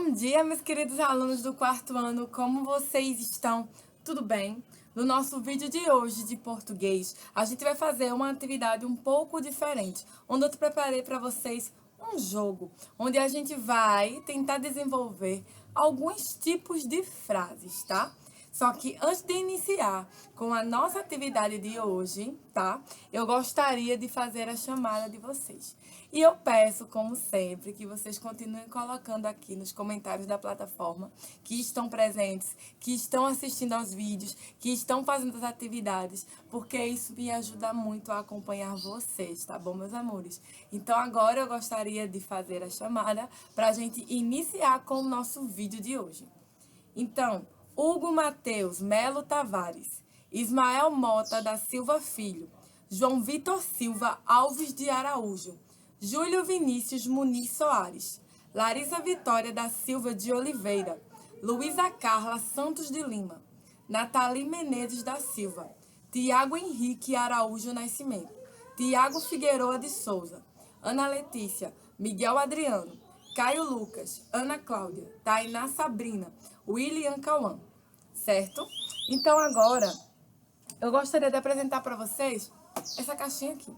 Bom dia, meus queridos alunos do quarto ano, como vocês estão? Tudo bem? No nosso vídeo de hoje de português, a gente vai fazer uma atividade um pouco diferente, onde eu preparei para vocês um jogo, onde a gente vai tentar desenvolver alguns tipos de frases, tá? Só que antes de iniciar com a nossa atividade de hoje, tá? Eu gostaria de fazer a chamada de vocês. E eu peço, como sempre, que vocês continuem colocando aqui nos comentários da plataforma que estão presentes, que estão assistindo aos vídeos, que estão fazendo as atividades, porque isso me ajuda muito a acompanhar vocês, tá bom, meus amores? Então agora eu gostaria de fazer a chamada para a gente iniciar com o nosso vídeo de hoje. Então, Hugo Mateus Melo Tavares, Ismael Mota da Silva Filho, João Vitor Silva Alves de Araújo, Júlio Vinícius Muniz Soares, Larissa Vitória da Silva de Oliveira, Luísa Carla Santos de Lima, Nathalie Menezes da Silva, Tiago Henrique Araújo Nascimento, Tiago Figueroa de Souza, Ana Letícia, Miguel Adriano, Caio Lucas, Ana Cláudia, Tainá Sabrina, William Cauã, certo? Então agora eu gostaria de apresentar para vocês essa caixinha aqui.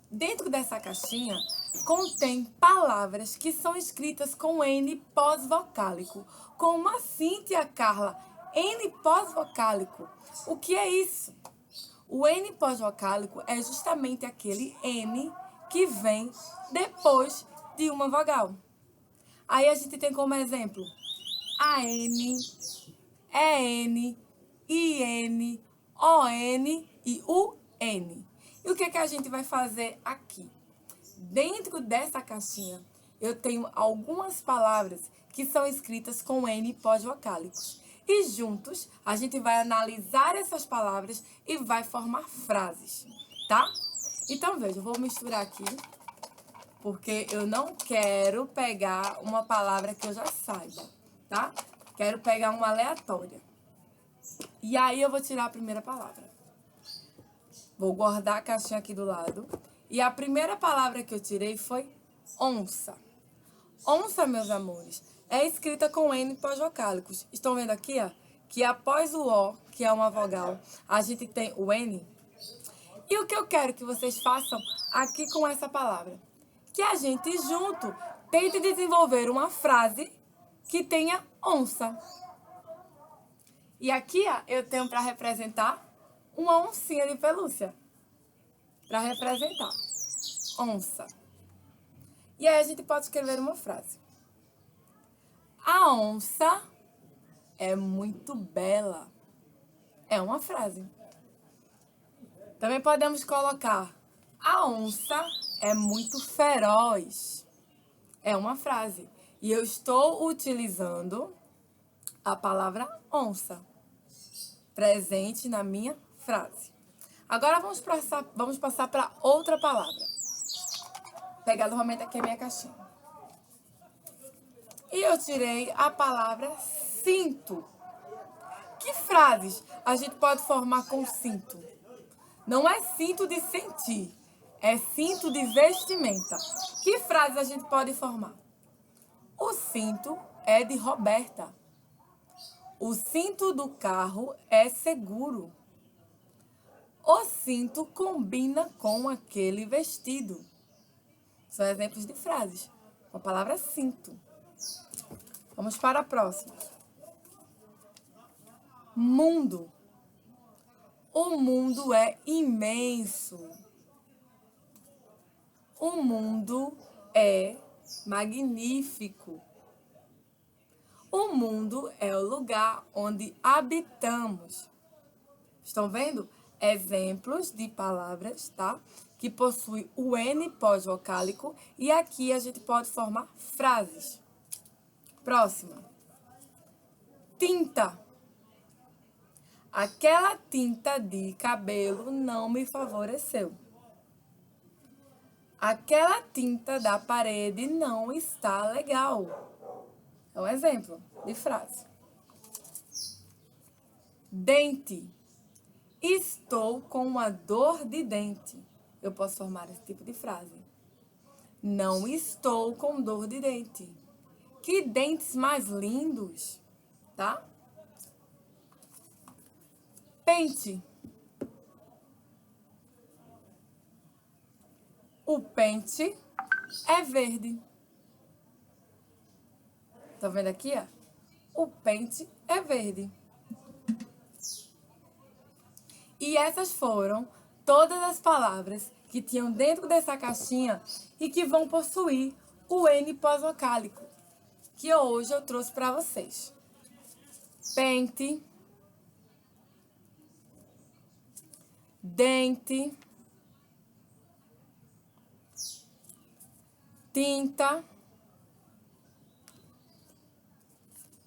Dentro dessa caixinha contém palavras que são escritas com N pós-vocálico. Como assim, tia Carla? N pós-vocálico. O que é isso? O N pós-vocálico é justamente aquele N que vem depois de uma vogal. Aí a gente tem como exemplo AN, EN, IN, ON e UN. E o que que a gente vai fazer aqui? Dentro dessa caixinha, eu tenho algumas palavras que são escritas com N pós-vocálicos. E juntos, a gente vai analisar essas palavras e vai formar frases, tá? Então, veja, eu vou misturar aqui, porque eu não quero pegar uma palavra que eu já saiba, tá? Quero pegar uma aleatória. E aí eu vou tirar a primeira palavra. Vou guardar a caixinha aqui do lado. E a primeira palavra que eu tirei foi onça. Onça, meus amores, é escrita com N pós-vocálicos. Estão vendo aqui, ó? Que após o O, que é uma vogal, a gente tem o N. E o que eu quero que vocês façam aqui com essa palavra? Que a gente junto tente desenvolver uma frase que tenha onça. E aqui, ó, eu tenho para representar uma oncinha de pelúcia. Para representar onça. E aí a gente pode escrever uma frase. A onça é muito bela. É uma frase. Também podemos colocar a onça é muito feroz. É uma frase. E eu estou utilizando a palavra onça presente na minha frase. Agora vamos passar para outra palavra. Pegar novamente aqui a minha caixinha. E eu tirei a palavra cinto. Que frases a gente pode formar com cinto? Não é cinto de sentir, é cinto de vestimenta. Que frases a gente pode formar? O cinto é de Roberta. O cinto do carro é seguro. O cinto combina com aquele vestido. São exemplos de frases com a palavra cinto. Vamos para a próxima. Mundo. O mundo é imenso. O mundo é magnífico. O mundo é o lugar onde habitamos. Estão vendo? Exemplos de palavras, tá? Que possuem o N pós-vocálico e aqui a gente pode formar frases. Próxima. Tinta. Aquela tinta de cabelo não me favoreceu. Aquela tinta da parede não está legal. É um exemplo de frase. Dente. Estou com uma dor de dente. Eu posso formar esse tipo de frase. Não estou com dor de dente. Que dentes mais lindos, tá? Pente. O pente é verde. Tá vendo aqui, ó? O pente é verde. E essas foram todas as palavras que tinham dentro dessa caixinha e que vão possuir o N pós-vocálico, que hoje eu trouxe para vocês. Pente, dente, tinta,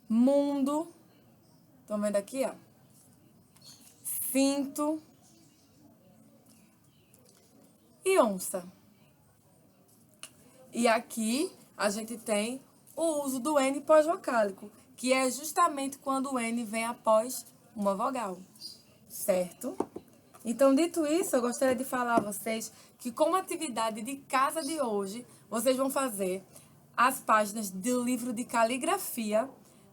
mundo, estão vendo aqui, ó? Cinto e onça. E aqui a gente tem o uso do N pós-vocálico, que é justamente quando o N vem após uma vogal, certo? Então, dito isso, eu gostaria de falar a vocês que como atividade de casa de hoje, vocês vão fazer as páginas do livro de caligrafia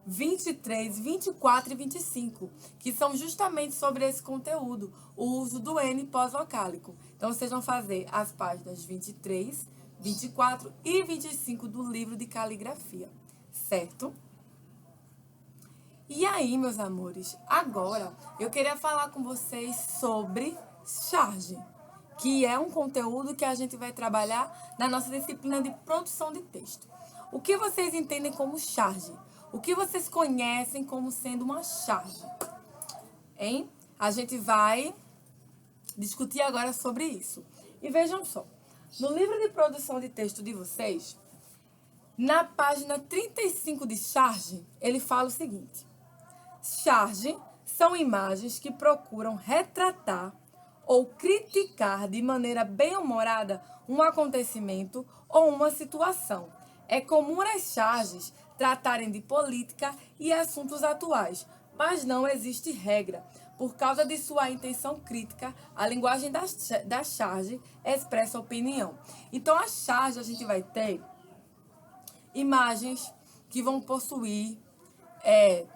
23, 24 e 25, que são justamente sobre esse conteúdo, o uso do N pós-vocálico. Então, vocês vão fazer as páginas 23, 24 e 25 do livro de caligrafia, certo? E aí, meus amores, agora eu queria falar com vocês sobre charge, que é um conteúdo que a gente vai trabalhar na nossa disciplina de produção de texto. O que vocês entendem como charge? O que vocês conhecem como sendo uma charge? Hein? A gente vai discutir agora sobre isso. E vejam só, no livro de produção de texto de vocês, na página 35 de charge, ele fala o seguinte: charge são imagens que procuram retratar ou criticar de maneira bem-humorada um acontecimento ou uma situação. É comum as charges tratarem de política e assuntos atuais, mas não existe regra. Por causa de sua intenção crítica, a linguagem da charge expressa opinião. Então, a charge a gente vai ter imagens que vão possuir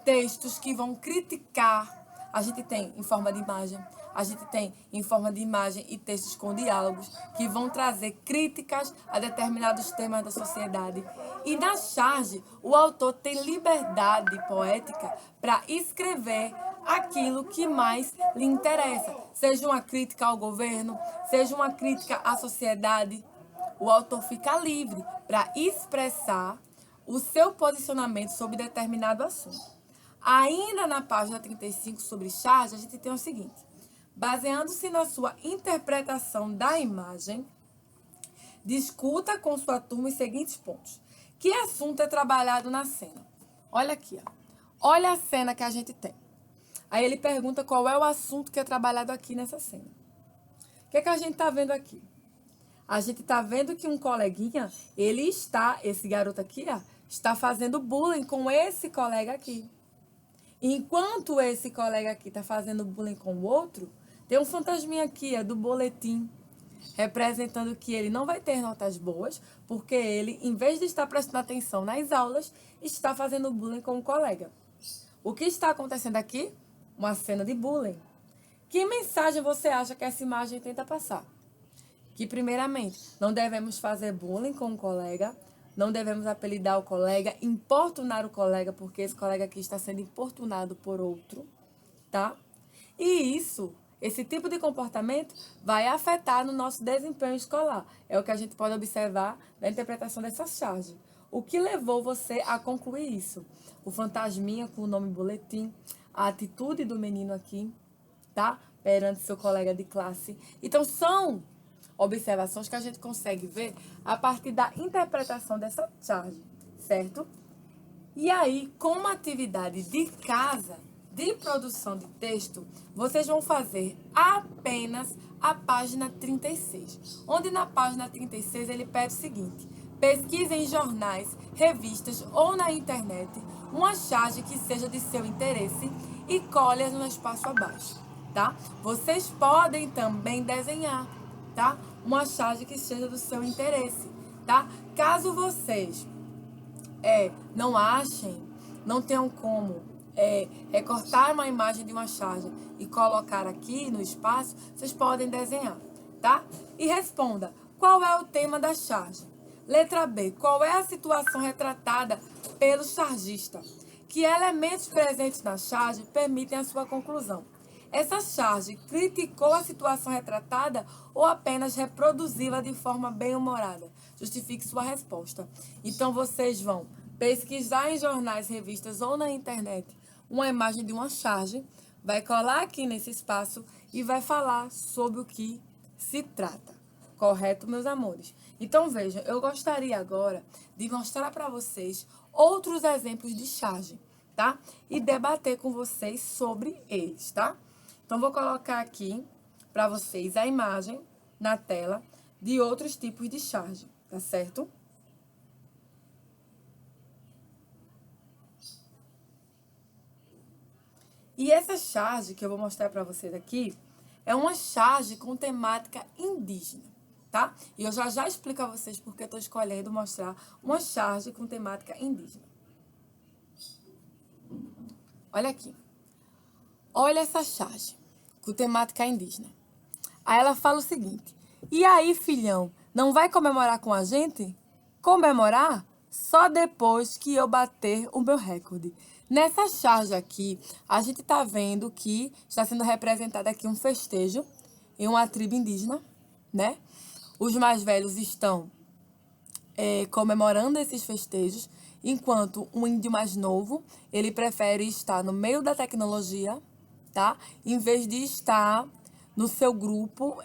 textos que vão criticar. A gente tem em forma de imagem, a gente tem em forma de imagem e textos com diálogos que vão trazer críticas a determinados temas da sociedade. E na charge, o autor tem liberdade poética para escrever aquilo que mais lhe interessa. Seja uma crítica ao governo, seja uma crítica à sociedade. O autor fica livre para expressar o seu posicionamento sobre determinado assunto. Ainda na página 35 sobre charge, a gente tem o seguinte: baseando-se na sua interpretação da imagem, discuta com sua turma os seguintes pontos. Que assunto é trabalhado na cena? Olha aqui, ó. Olha a cena que a gente tem. Aí ele pergunta qual é o assunto que é trabalhado aqui nessa cena. O que é que a gente está vendo aqui? A gente está vendo que um coleguinha, esse garoto aqui, ó, está fazendo bullying com esse colega aqui. Enquanto esse colega aqui está fazendo bullying com o outro, tem um fantasminha aqui, do boletim, representando que ele não vai ter notas boas, porque ele, em vez de estar prestando atenção nas aulas, está fazendo bullying com o colega. O que está acontecendo aqui? Uma cena de bullying. Que mensagem você acha que essa imagem tenta passar? Que, primeiramente, não devemos fazer bullying com o colega, não devemos apelidar o colega, importunar o colega, porque esse colega aqui está sendo importunado por outro, tá? E esse tipo de comportamento vai afetar no nosso desempenho escolar. É o que a gente pode observar na interpretação dessa charge. O que levou você a concluir isso? O fantasminha com o nome boletim, a atitude do menino aqui, tá? Perante seu colega de classe. Então, são observações que a gente consegue ver a partir da interpretação dessa charge, certo? E aí, como atividade de casa, de produção de texto, vocês vão fazer apenas a página 36, onde na página 36 ele pede o seguinte: pesquise em jornais, revistas ou na internet uma charge que seja de seu interesse e colhe-as no espaço abaixo, tá? Vocês podem também desenhar, tá? Uma charge que seja do seu interesse, tá? Caso vocês não achem, não tenham como recortar uma imagem de uma charge e colocar aqui no espaço, vocês podem desenhar, tá? E responda, qual é o tema da charge? Letra B, qual é a situação retratada pelo chargista? Que elementos presentes na charge permitem a sua conclusão? Essa charge criticou a situação retratada ou apenas reproduzi-la de forma bem-humorada? Justifique sua resposta. Então, vocês vão pesquisar em jornais, revistas ou na internet uma imagem de uma charge, vai colar aqui nesse espaço e vai falar sobre o que se trata. Correto, meus amores? Então, vejam, eu gostaria agora de mostrar para vocês outros exemplos de charge, tá? E debater com vocês sobre eles, tá? Então, vou colocar aqui para vocês a imagem na tela de outros tipos de charge, tá certo? E essa charge que eu vou mostrar para vocês aqui é uma charge com temática indígena, tá? E eu já explico a vocês porque eu estou escolhendo mostrar uma charge com temática indígena. Olha aqui. Olha essa charge com temática indígena. Aí ela fala o seguinte: e aí, filhão, não vai comemorar com a gente? Comemorar? Só depois que eu bater o meu recorde. Nessa charge aqui, a gente tá vendo que está sendo representado aqui um festejo em uma tribo indígena, né? Os mais velhos estão comemorando esses festejos, enquanto um índio mais novo, ele prefere estar no meio da tecnologia, tá? Em vez de estar no seu grupo,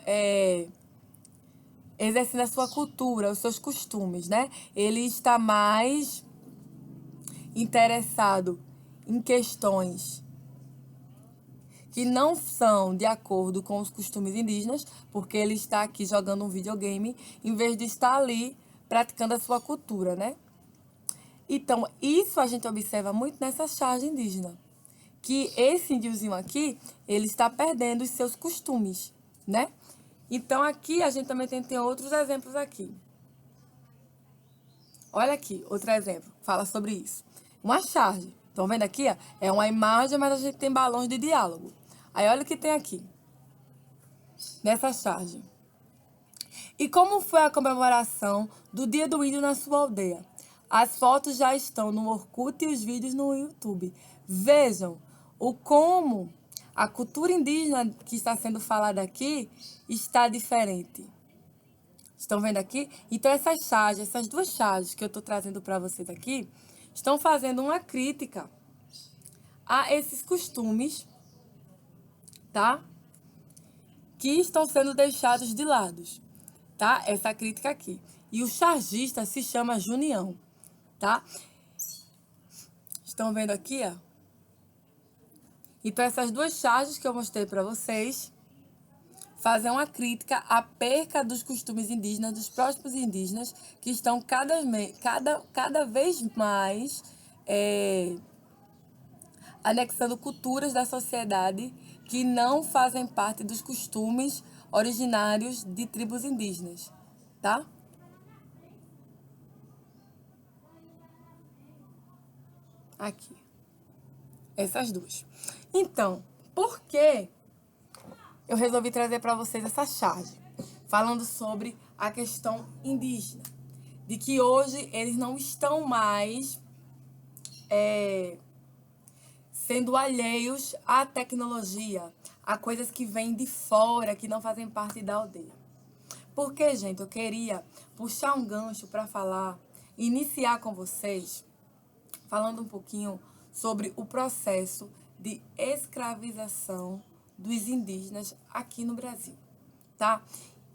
exercendo a sua cultura, os seus costumes, né? Ele está mais interessado em questões que não são de acordo com os costumes indígenas, porque ele está aqui jogando um videogame, em vez de estar ali praticando a sua cultura, né? Então, isso a gente observa muito nessa charge indígena, que esse índiozinho aqui, ele está perdendo os seus costumes, né? Então, aqui a gente também tem outros exemplos aqui. Olha aqui, outro exemplo, fala sobre isso. Uma charge. Estão vendo aqui? Ó? É uma imagem, mas a gente tem balões de diálogo. Aí, olha o que tem aqui, nessa charge. E como foi a comemoração do Dia do Índio na sua aldeia? As fotos já estão no Orkut e os vídeos no YouTube. Vejam como a cultura indígena que está sendo falada aqui está diferente. Estão vendo aqui? Então, essas duas charges que eu estou trazendo para vocês aqui, estão fazendo uma crítica a esses costumes, tá? Que estão sendo deixados de lado, tá? Essa crítica aqui. E o chargista se chama Junião, tá? Estão vendo aqui, ó? Então, essas duas charges que eu mostrei para vocês fazem uma crítica à perca dos costumes indígenas, dos próximos indígenas, que estão cada vez mais anexando culturas da sociedade que não fazem parte dos costumes originários de tribos indígenas, tá? Aqui. Essas duas. Então, por que eu resolvi trazer para vocês essa charge? Falando sobre a questão indígena. De que hoje eles não estão mais sendo alheios à tecnologia, a coisas que vêm de fora, que não fazem parte da aldeia. Porque, gente, eu queria puxar um gancho para falar, iniciar com vocês, falando um pouquinho sobre o processo de escravização dos indígenas aqui no Brasil, tá?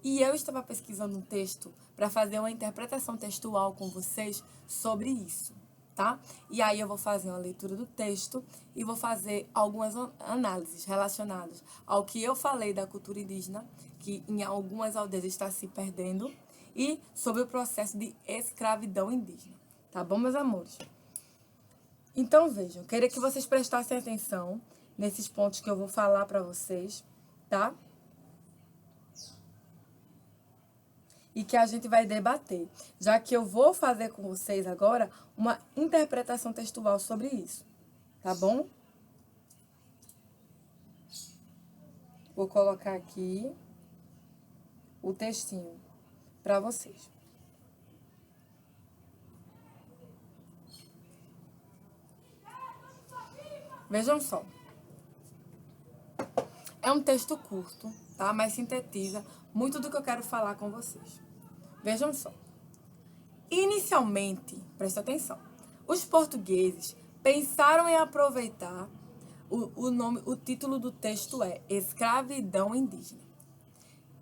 E eu estava pesquisando um texto para fazer uma interpretação textual com vocês sobre isso, tá? E aí eu vou fazer uma leitura do texto e vou fazer algumas análises relacionadas ao que eu falei da cultura indígena, que em algumas aldeias está se perdendo, e sobre o processo de escravidão indígena, tá bom, meus amores? Então, vejam, eu queria que vocês prestassem atenção nesses pontos que eu vou falar para vocês, tá? e que a gente vai debater, já que eu vou fazer com vocês agora uma interpretação textual sobre isso, tá bom? Vou colocar aqui o textinho para vocês. Vejam só. É um texto curto, tá? Mas sintetiza muito do que eu quero falar com vocês. Vejam só. Inicialmente, presta atenção, os portugueses pensaram em aproveitar o título do texto é Escravidão Indígena.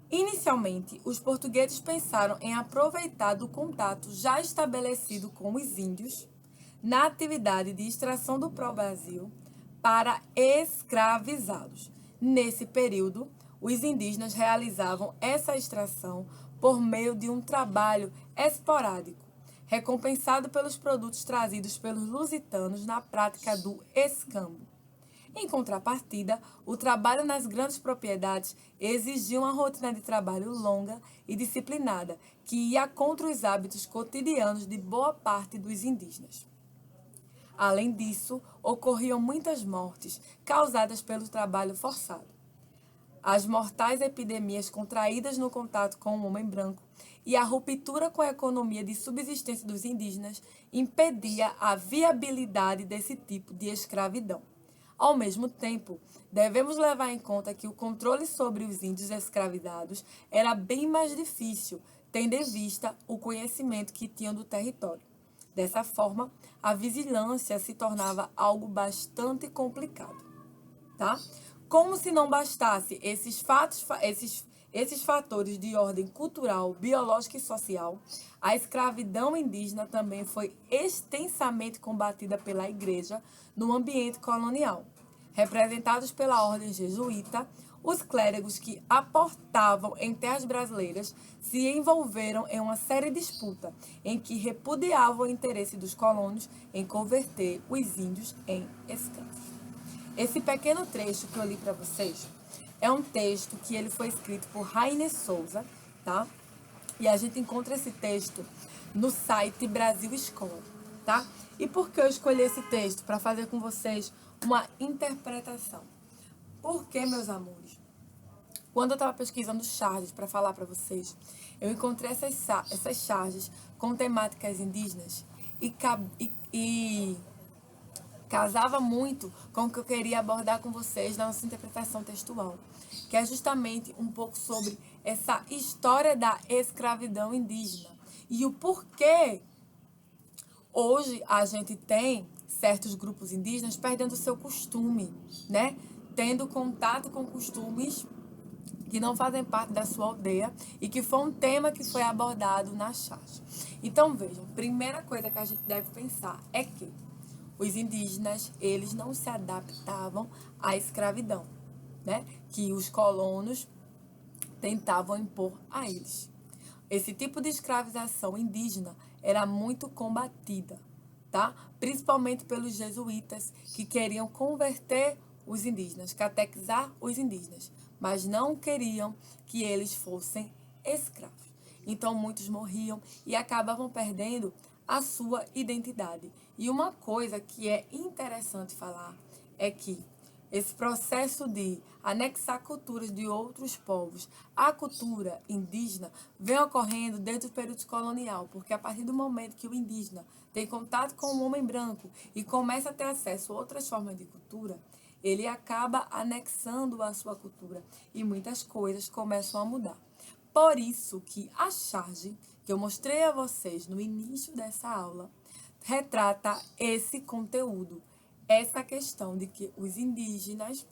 Inicialmente, os portugueses pensaram em aproveitar do contato já estabelecido com os índios na atividade de extração do pau-brasil para escravizá-los. Nesse período, os indígenas realizavam essa extração por meio de um trabalho esporádico, recompensado pelos produtos trazidos pelos lusitanos na prática do escambo. Em contrapartida, o trabalho nas grandes propriedades exigia uma rotina de trabalho longa e disciplinada, que ia contra os hábitos cotidianos de boa parte dos indígenas. Além disso, ocorriam muitas mortes causadas pelo trabalho forçado. As mortais epidemias contraídas no contato com o homem branco e a ruptura com a economia de subsistência dos indígenas impedia a viabilidade desse tipo de escravidão. Ao mesmo tempo, devemos levar em conta que o controle sobre os índios escravizados era bem mais difícil, tendo em vista o conhecimento que tinham do território. Dessa forma, a vigilância se tornava algo bastante complicado, tá? Como se não bastasse esses fatores de ordem cultural, biológica e social, a escravidão indígena também foi extensamente combatida pela Igreja no ambiente colonial. Representados pela ordem jesuíta, os clérigos que aportavam em terras brasileiras se envolveram em uma séria disputa em que repudiavam o interesse dos colonos em converter os índios em escravos. Esse pequeno trecho que eu li para vocês é um texto que ele foi escrito por Rainer Souza, tá? E a gente encontra esse texto no site Brasil Escola, tá? E por que eu escolhi esse texto? Para fazer com vocês uma interpretação. Por que, meus amores? Quando eu estava pesquisando charges para falar para vocês, eu encontrei essas charges com temáticas indígenas e casava muito com o que eu queria abordar com vocês na nossa interpretação textual, que é justamente um pouco sobre essa história da escravidão indígena e o porquê hoje a gente tem certos grupos indígenas perdendo seu costume, né? Tendo contato com costumes que não fazem parte da sua aldeia e que foi um tema que foi abordado na charge. Então, vejam, primeira coisa que a gente deve pensar é que os indígenas, eles não se adaptavam à escravidão, né? Que os colonos tentavam impor a eles. Esse tipo de escravização indígena era muito combatida, tá? Principalmente pelos jesuítas que queriam converter os indígenas, catequizar os indígenas, mas não queriam que eles fossem escravos. Então muitos morriam e acabavam perdendo a sua identidade. E uma coisa que é interessante falar é que esse processo de anexar culturas de outros povos à cultura indígena vem ocorrendo desde o período colonial, porque a partir do momento que o indígena tem contato com o homem branco e começa a ter acesso a outras formas de cultura, ele acaba anexando a sua cultura e muitas coisas começam a mudar. Por isso que a charge que eu mostrei a vocês no início dessa aula retrata esse conteúdo, essa questão de que os indígenas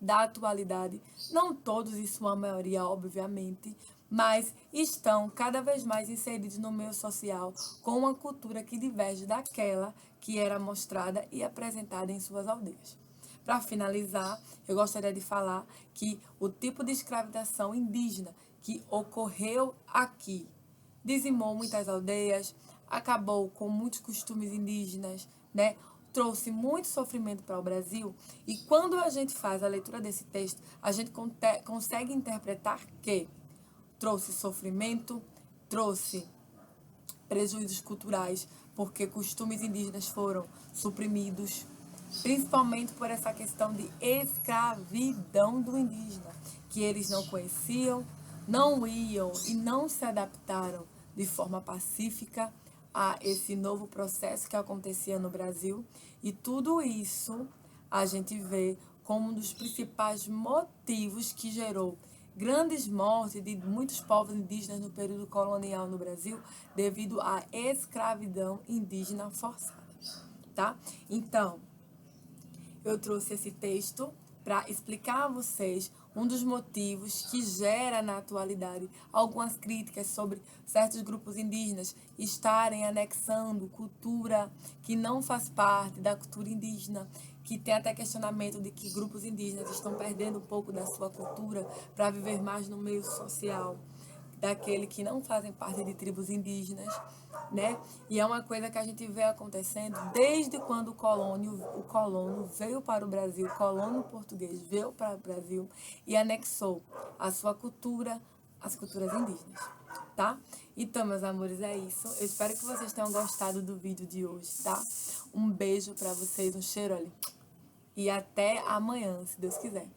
da atualidade, não todos em sua maioria, obviamente, mas estão cada vez mais inseridos no meio social com uma cultura que diverge daquela que era mostrada e apresentada em suas aldeias. Para finalizar, eu gostaria de falar que o tipo de escravização indígena que ocorreu aqui dizimou muitas aldeias, acabou com muitos costumes indígenas, né? Trouxe muito sofrimento para o Brasil. E quando a gente faz a leitura desse texto, a gente consegue interpretar que trouxe sofrimento, trouxe prejuízos culturais, porque costumes indígenas foram suprimidos, principalmente por essa questão de escravidão do indígena, que eles não conheciam, não iam e não se adaptaram de forma pacífica a esse novo processo que acontecia no Brasil. E tudo isso a gente vê como um dos principais motivos que gerou grandes mortes de muitos povos indígenas no período colonial no Brasil devido à escravidão indígena forçada, tá? Então, eu trouxe esse texto para explicar a vocês um dos motivos que gera na atualidade algumas críticas sobre certos grupos indígenas estarem anexando cultura que não faz parte da cultura indígena, que tem até questionamento de que grupos indígenas estão perdendo um pouco da sua cultura para viver mais no meio social daquele que não fazem parte de tribos indígenas, né? E é uma coisa que a gente vê acontecendo desde quando o colono veio para o Brasil, o colono português veio para o Brasil e anexou a sua cultura às culturas indígenas, tá? Então, meus amores, é isso. Eu espero que vocês tenham gostado do vídeo de hoje, tá? Um beijo para vocês, um cheiro ali. E até amanhã, se Deus quiser.